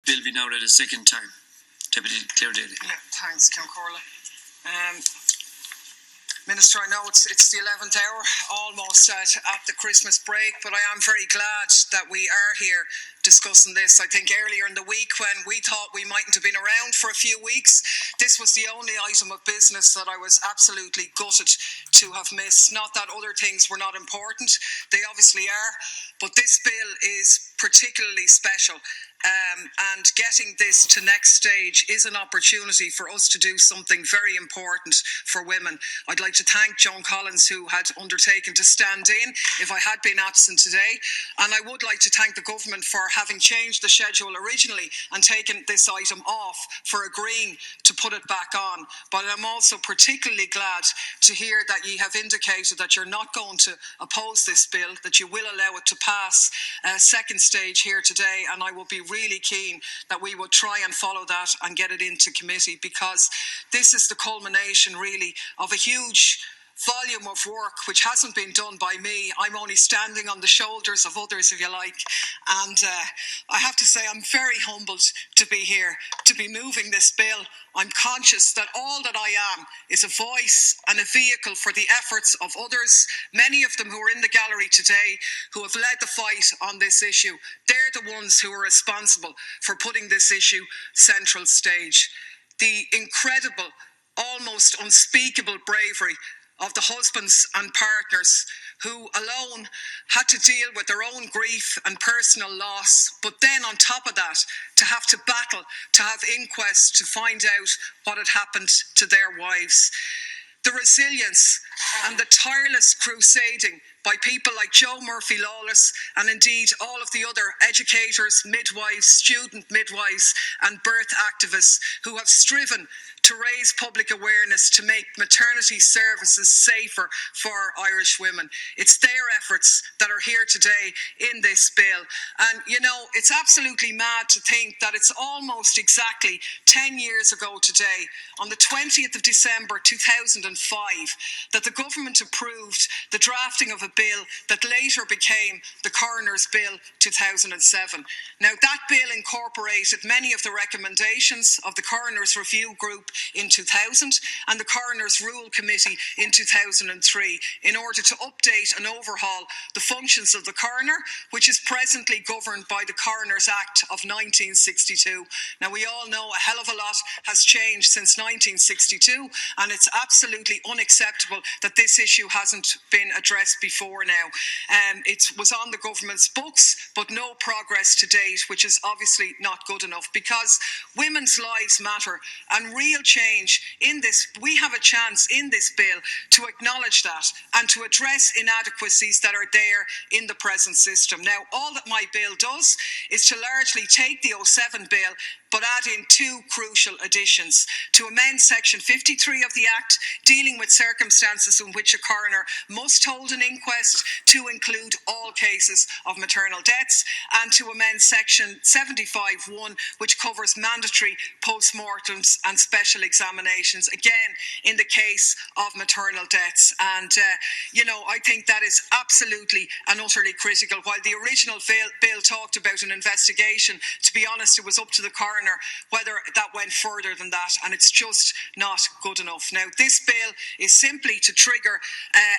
Bill be now read a second time. Deputy Claire Daly. Yeah, thanks, Kim Corley. Minister, I know it's the 11th hour, almost at the Christmas break, but I am very glad that we are here discussing this. I think earlier in the week, when we thought we mightn't have been around for a few weeks, this was the only item of business that I was absolutely gutted to have missed. Not that other things were not important, they obviously are, but this bill is particularly special. And getting this to next stage is an opportunity for us to do something very important for women. I'd like to thank Joan Collins, who had undertaken to stand in if I had been absent today. And I would like to thank the government for having changed the schedule originally and taken this item off, for agreeing to put it back on. But I'm also particularly glad to hear that you have indicated that you're not going to oppose this bill, that you will allow it to pass second stage here today. And I will be really keen that we would try and follow that and get it into committee, because this is the culmination really of a huge volume of work which hasn't been done by me. I'm only standing on the shoulders of others, if you like, and I have to say I'm very humbled to be here, to be moving this bill. I'm conscious that all that I am is a voice and a vehicle for the efforts of others, many of them who are in the gallery today, who have led the fight on this issue. They're the ones who are responsible for putting this issue central stage. The incredible, almost unspeakable bravery of the husbands and partners who alone had to deal with their own grief and personal loss, but then on top of that, to have to battle, to have inquests to find out what had happened to their wives. The resilience and the tireless crusading by people like Joe Murphy-Lawless, and indeed all of the other educators, midwives, student midwives and birth activists who have striven to raise public awareness to make maternity services safer for Irish women. It's their efforts that are here today in this bill. And, you know, it's absolutely mad to think that it's almost exactly 10 years ago today, on the 20th of December 2005, that the government approved the drafting of a bill that later became the Coroners Bill 2007. Now, that bill incorporated many of the recommendations of the Coroners Review Group in 2000 and the Coroners Rule Committee in 2003 in order to update and overhaul the functions of the coroner, which is presently governed by the Coroners Act of 1962. Now, we all know a hell of a lot has changed since 1962, and it's absolutely unacceptable that this issue hasn't been addressed before now. It was on the government's books, but no progress to date, which is obviously not good enough, because women's lives matter, and real change in this, we have a chance in this bill to acknowledge that and to address inadequacies that are there in the present system. Now, all that my bill does is to largely take the 07 bill but add in two crucial additions: to amend Section 53 of the Act, dealing with circumstances in which a coroner must hold an inquest to include all cases of maternal deaths, and to amend Section 75(1), which covers mandatory post-mortems and special examinations, again, in the case of maternal deaths. And, you know, I think that is absolutely and utterly critical. While the original bill talked about an investigation, to be honest, it was up to the coroner whether that went further than that, and it's just not good enough. Now, this bill is simply to trigger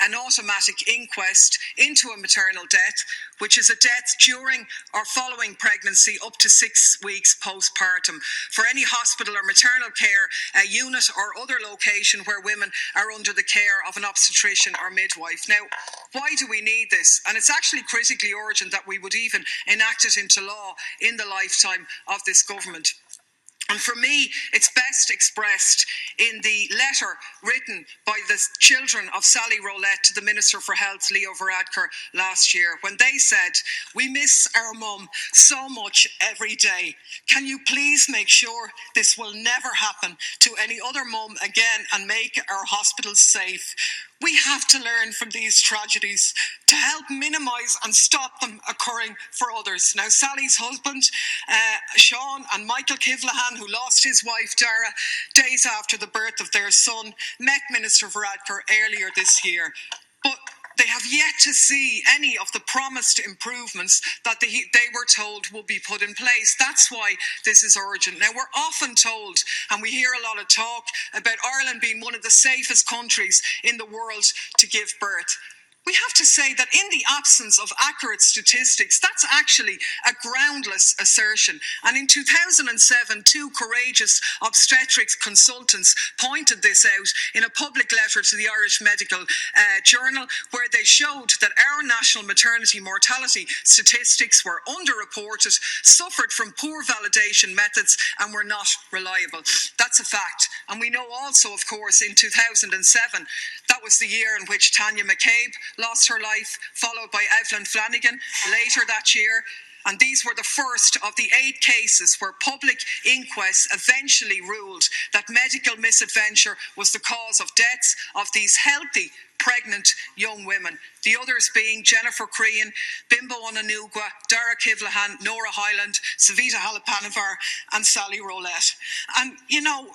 an automatic inquest into a maternal death, which is a death during or following pregnancy up to 6 weeks postpartum, for any hospital or maternal care unit or other location where women are under the care of an obstetrician or midwife. Now, why do we need this? And it's actually critically urgent that we would even enact it into law in the lifetime of this government. And for me, it's best expressed in the letter written by the children of Sally Rowlett to the Minister for Health, Leo Varadkar, last year, when they said, "We miss our mum so much every day. Can you please make sure this will never happen to any other mum again and make our hospitals safe? We have to learn from these tragedies to help minimise and stop them occurring for others." Now, Sally's husband, Sean, and Michael Kivlahan, who lost his wife, Dara, days after the birth of their son, met Minister Varadkar earlier this year. But They have yet to see any of the promised improvements that they were told would be put in place. That's why this is urgent. Now, we're often told, and we hear a lot of talk about Ireland being one of the safest countries in the world to give birth. We have to say that in the absence of accurate statistics, that's actually a groundless assertion. And in 2007, two courageous obstetrics consultants pointed this out in a public letter to the Irish Medical Journal, where they showed that our national maternity mortality statistics were underreported, suffered from poor validation methods, and were not reliable. That's a fact. And we know also, of course, in 2007, that was the year in which Tanya McCabe lost her life, followed by Evelyn Flanagan later that year. And these were the first of the 8 cases where public inquests eventually ruled that medical misadventure was the cause of deaths of these healthy, pregnant young women. The others being Jennifer Crean, Bimbo Onanugwa, Dara Kivlahan, Nora Hyland, Savita Halapanavar, and Sally Rowlett. And, you know,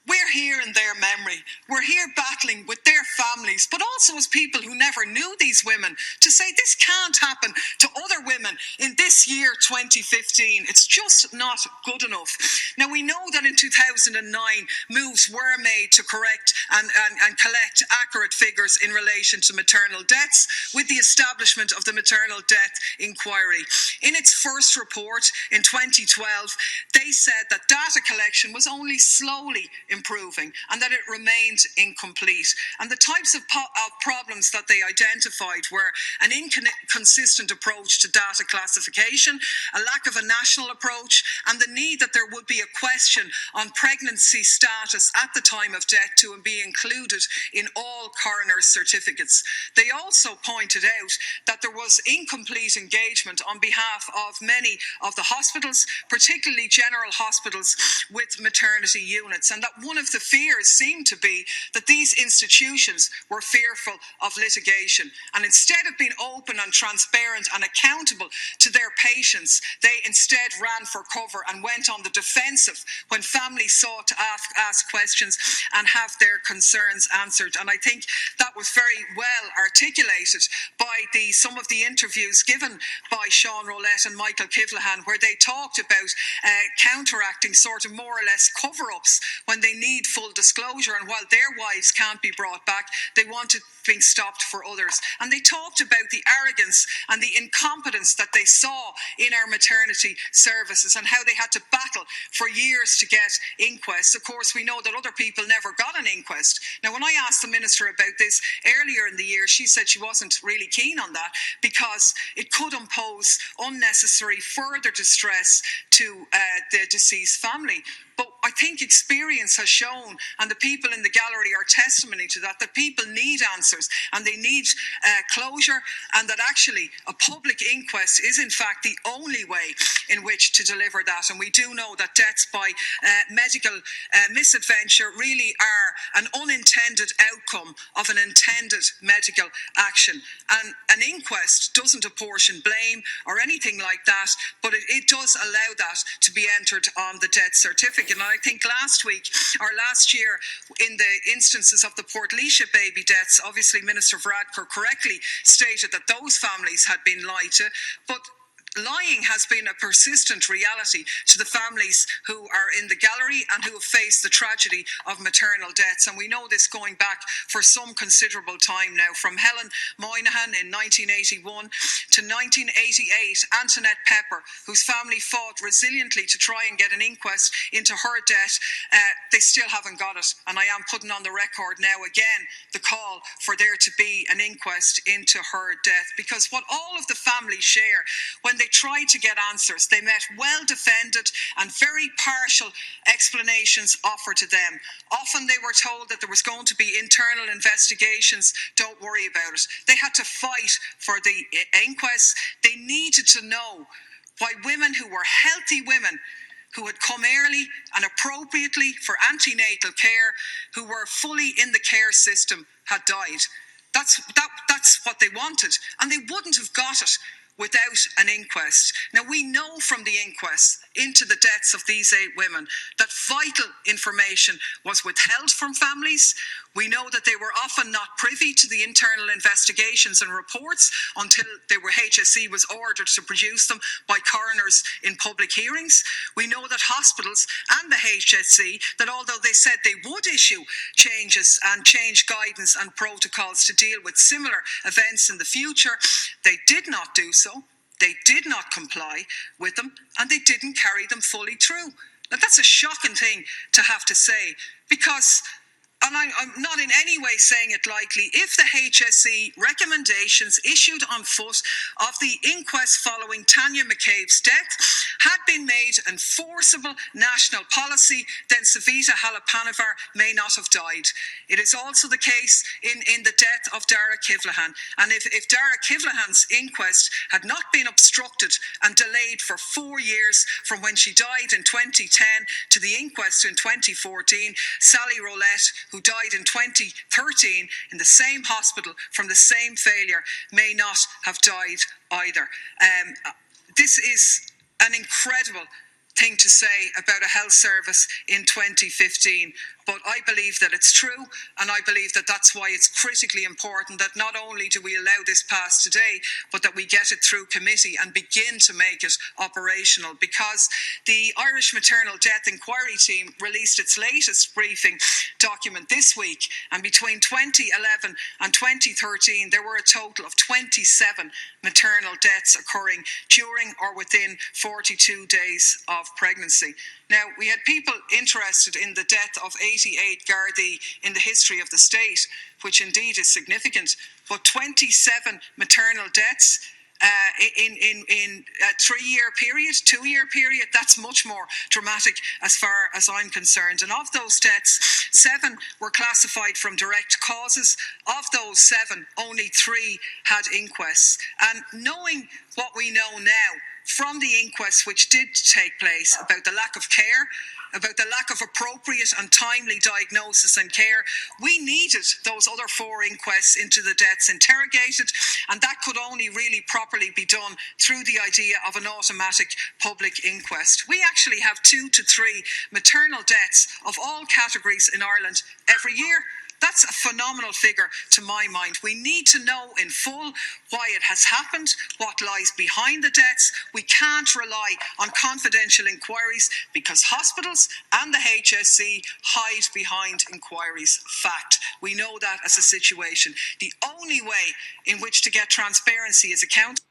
we're here in their memory. We're here battling with their families, but also as people who never knew these women, to say this can't happen to other women in this year, 2015. It's just not good enough. Now, we know that in 2009, moves were made to correct and collect accurate figures in relation to maternal deaths with the establishment of the Maternal Death Inquiry. In its first report in 2012, they said that data collection was only slowly improving and that it remained incomplete. And the types of problems that they identified were an inconsistent approach to data classification, a lack of a national approach, and the need that there would be a question on pregnancy status at the time of death to be included in all coroner's certificates. They also pointed out that there was incomplete engagement on behalf of many of the hospitals, particularly general hospitals with maternity units, and that one of the fears seemed to be that these institutions were fearful of litigation. And instead of being open and transparent and accountable to their patients, they instead ran for cover and went on the defensive when families sought to ask questions and have their concerns answered. And I think that was very well articulated by some of the interviews given by Sean Rowlett and Michael Kivlahan, where they talked about counteracting sort of more or less cover-ups when they need full disclosure, and while their wives can't be brought back, they want it being stopped for others. And they talked about the arrogance and the incompetence that they saw in our maternity services and how they had to battle for years to get inquests. Of course, we know that other people never got an inquest. Now, when I asked the Minister about this earlier in the year, she said she wasn't really keen on that because it could impose unnecessary further distress to the deceased family. But I think experience has shown, and the people in the gallery are testimony to that, that people need answers and they need closure, and that actually a public inquest is in fact the only way in which to deliver that. And we do know that deaths by medical misadventure really are an unintended outcome of an intended medical action. And an inquest doesn't apportion blame or anything like that, but it does allow that to be entered on the death certificate. And I think last year, in the instances of the Portlaoise baby deaths, obviously Minister Varadkar correctly stated that those families had been lied to, but lying has been a persistent reality to the families who are in the gallery and who have faced the tragedy of maternal deaths. And we know this going back for some considerable time now, from Helen Moynihan in 1981 to 1988, Antoinette Pepper, whose family fought resiliently to try and get an inquest into her death. They still haven't got it. And I am putting on the record now again the call for there to be an inquest into her death, because what all of the families share when they tried to get answers, they met well-defended and very partial explanations offered to them. Often they were told that there was going to be internal investigations. Don't worry about it. They had to fight for the inquests. They needed to know why women who were healthy women, who had come early and appropriately for antenatal care, who were fully in the care system, had died. That's what they wanted, and they wouldn't have got it without an inquest. Now, we know from the inquest into the deaths of these 8 women that vital information was withheld from families. We know that they were often not privy to the internal investigations and reports until HSE was ordered to produce them by coroners in public hearings. We know that hospitals and the HSE, that although they said they would issue changes and change guidance and protocols to deal with similar events in the future, they did not do so. They did not comply with them, and they didn't carry them fully through. Now, that's a shocking thing to have to say, because, and I'm not in any way saying it lightly, if the HSE recommendations issued on foot of the inquest following Tanya McCabe's death had been made enforceable national policy, then Savita Halappanavar may not have died. It is also the case in the death of Dara Kivlahan. And if Dara Kivlahan's inquest had not been obstructed and delayed for 4 years from when she died in 2010 to the inquest in 2014, Sally Roulette, who died in 2013 in the same hospital from the same failure, may not have died either. This is an incredible thing to say about a health service in 2015, but I believe that it's true, and I believe that that's why it's critically important that not only do we allow this pass today, but that we get it through committee and begin to make it operational, because the Irish Maternal Death Inquiry Team released its latest briefing document this week, and between 2011 and 2013 there were a total of 27 maternal deaths occurring during or within 42 days of pregnancy. Now, we had people interested in the death of 88 Gardaí in the history of the state, which indeed is significant, but 27 maternal deaths in a 3-year period, 2-year period, that's much more dramatic as far as I'm concerned. And of those deaths, 7 were classified from direct causes. Of those 7, only 3 had inquests. And knowing what we know now from the inquest which did take place about the lack of care, about the lack of appropriate and timely diagnosis and care, we needed those other 4 inquests into the deaths interrogated, and that could only really properly be done through the idea of an automatic public inquest. We actually have 2 to 3 maternal deaths of all categories in Ireland every year. That's a phenomenal figure to my mind. We need to know in full why it has happened, what lies behind the deaths. We can't rely on confidential inquiries because hospitals and the HSE hide behind inquiries. Fact. We know that as a situation. The only way in which to get transparency is accountability.